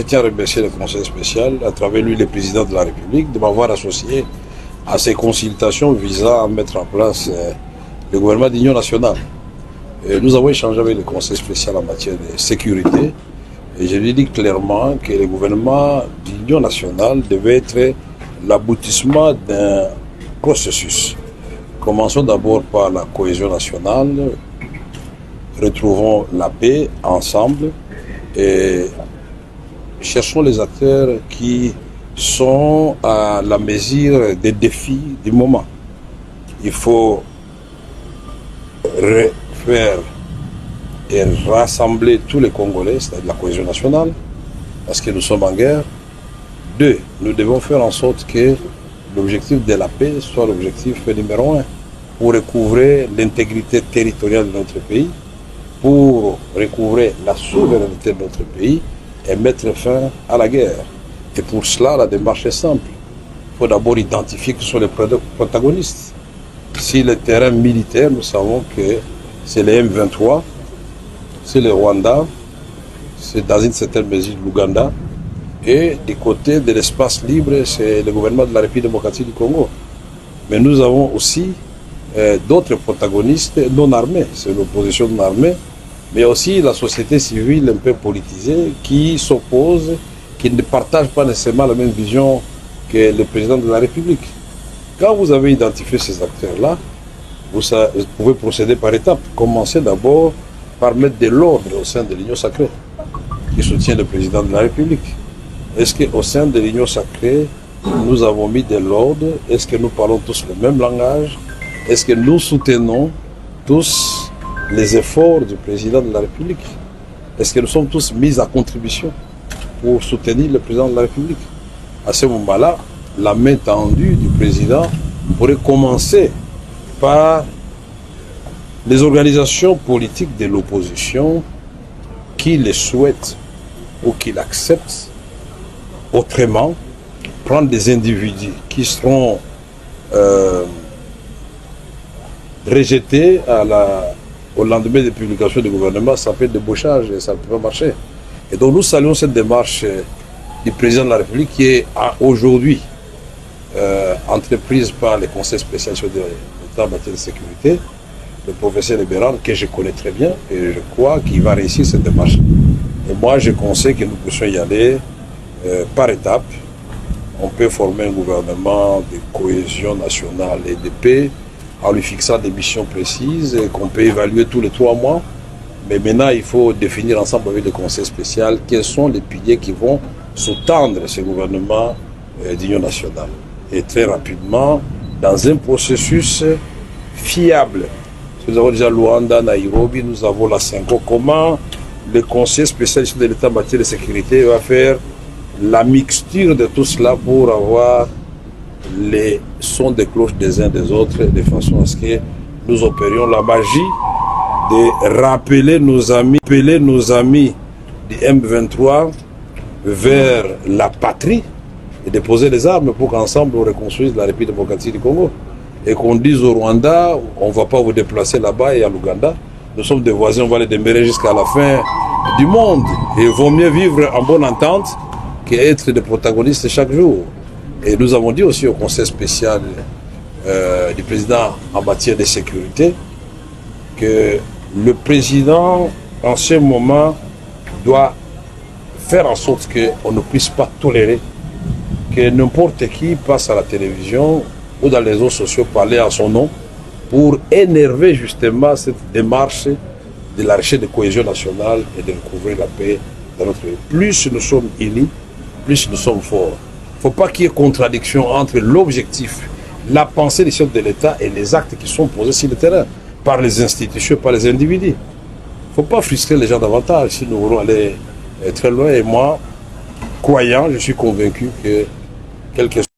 je tiens à remercier le Conseil spécial, à travers lui le président de la République, de m'avoir associé à ces consultations visant à mettre en place le gouvernement d'union nationale. Nous avons échangé avec le Conseil spécial en matière de sécurité et je lui ai dit clairement que le gouvernement d'union nationale devait être l'aboutissement d'un processus. Commençons d'abord par la cohésion nationale, retrouvons la paix ensemble et cherchons les acteurs qui sont à la mesure des défis du moment. Il faut refaire et rassembler tous les Congolais, c'est-à-dire la cohésion nationale, parce que nous sommes en guerre. 2, nous devons faire en sorte que l'objectif de la paix soit l'objectif numéro 1 pour recouvrer l'intégrité territoriale de notre pays, pour recouvrer la souveraineté de notre pays et mettre fin à la guerre. Et pour cela, la démarche est simple. Il faut d'abord identifier qui sont les protagonistes. Si le terrain militaire, nous savons que c'est les M23, c'est le Rwanda, c'est dans une certaine mesure l'Ouganda, et du côté de l'espace libre, c'est le gouvernement de la République démocratique du Congo. Mais nous avons aussi d'autres protagonistes non armés, c'est l'opposition non armée, mais aussi la société civile un peu politisée qui s'oppose, qui ne partage pas nécessairement la même vision que le président de la République. Quand vous avez identifié ces acteurs-là, vous pouvez procéder par étapes. Commencez d'abord par mettre de l'ordre au sein de l'Union sacrée, qui soutient le président de la République. Est-ce qu'au sein de l'Union sacrée, nous avons mis de l'ordre? Est-ce que nous parlons tous le même langage? Est-ce que nous soutenons tous les efforts du président de la République? Est-ce que nous sommes tous mis à contribution pour soutenir le président de la République? À ce moment-là, la main tendue du président pourrait commencer par les organisations politiques de l'opposition qui le souhaitent ou qui l'acceptent. Autrement, prendre des individus qui seront rejetés au lendemain des publications du gouvernement, ça fait débauchage et ça ne peut pas marcher. Et donc nous saluons cette démarche du président de la République qui est aujourd'hui entreprise par le Conseil spécial sur l'État en matière de sécurité, le professeur Libéral, que je connais très bien, et je crois qu'il va réussir cette démarche. Et moi, je conseille que nous puissions y aller par étapes. On peut former un gouvernement de cohésion nationale et de paix en lui fixant des missions précises qu'on peut évaluer tous les 3 mois. Mais maintenant, il faut définir ensemble avec le Conseil spécial quels sont les piliers qui vont sous-tendre ce gouvernement d'union nationale. Et très rapidement, dans un processus fiable. Nous avons déjà Luanda, Nairobi, nous avons la Cinco. Comment le Conseil spécial de l'État en matière de sécurité va faire la mixture de tout cela pour avoir les sons de cloche des uns des autres, de façon à ce que nous opérions la magie de rappeler nos amis du M23 vers la patrie et de poser les armes pour qu'ensemble on reconstruise la République démocratique du Congo. Et qu'on dise au Rwanda, on ne va pas vous déplacer là-bas, et à l'Ouganda, nous sommes des voisins, on va les demeurer jusqu'à la fin du monde. Et il vaut mieux vivre en bonne entente qu'être des protagonistes chaque jour. Et nous avons dit aussi au Conseil spécial du président en matière de sécurité que le président, en ce moment, doit faire en sorte qu'on ne puisse pas tolérer que n'importe qui passe à la télévision ou dans les réseaux sociaux parler à son nom pour énerver justement cette démarche de la recherche de cohésion nationale et de recouvrir la paix dans notre pays. Plus nous sommes unis, plus nous sommes forts. Il ne faut pas qu'il y ait contradiction entre l'objectif, la pensée des chefs de l'État et les actes qui sont posés sur le terrain, par les institutions, par les individus. Il ne faut pas frustrer les gens davantage si nous voulons aller très loin. Et moi, croyant, je suis convaincu que quelque